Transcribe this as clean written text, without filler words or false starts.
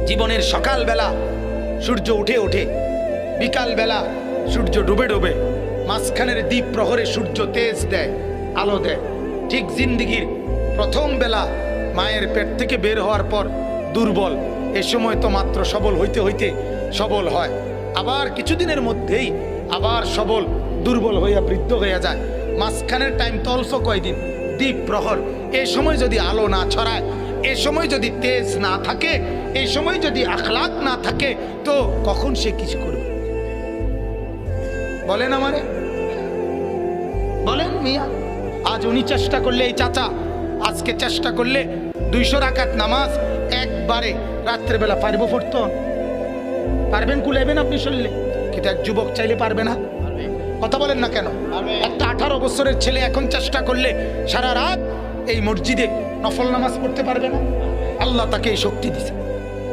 জীবনের সকালবেলা সূর্য উঠে ওঠে, বিকালবেলা সূর্য ডুবে ডুবে, মাঝখানের দ্বীপ প্রহরে সূর্য তেজ দেয়, আলো দেয়। ঠিক জিন্দিগির প্রথম বেলা মায়ের পেট থেকে বের হওয়ার পর দুর্বল, এ সময় তো মাত্র সবল হইতে হইতে সবল হয়, আবার কিছুদিনের মধ্যেই আবার সবল, দুর্বল হইয়া বৃদ্ধ হইয়া যায়। মাঝখানের টাইম তো অল্প কয়দিন, দ্বীপ প্রহর। এ সময় যদি আলো না ছড়ায়, এ সময় যদি তেজ না থাকে, এই সময় যদি আখলাক না থাকে, তো কখন সে কিছু করবে? বলেন আমারে, বলেন মিয়া। আজ উনি চেষ্টা করলে, এই চাচা আজকে চেষ্টা করলে 200 রাকাত নামাজ একবারে রাত্রেবেলা পারবো পড়তো? পারবেন? কুলাইবেন আপনি শুনলে? কিন্তু এক যুবক চাইলে পারবে না? কথা বলেন না কেন? একটা 18 বছরের ছেলে এখন চেষ্টা করলে সারা রাত এই মসজিদে নফল নামাজ পড়তে পারবে না? আল্লাহ তাকে এই শক্তি দিছে।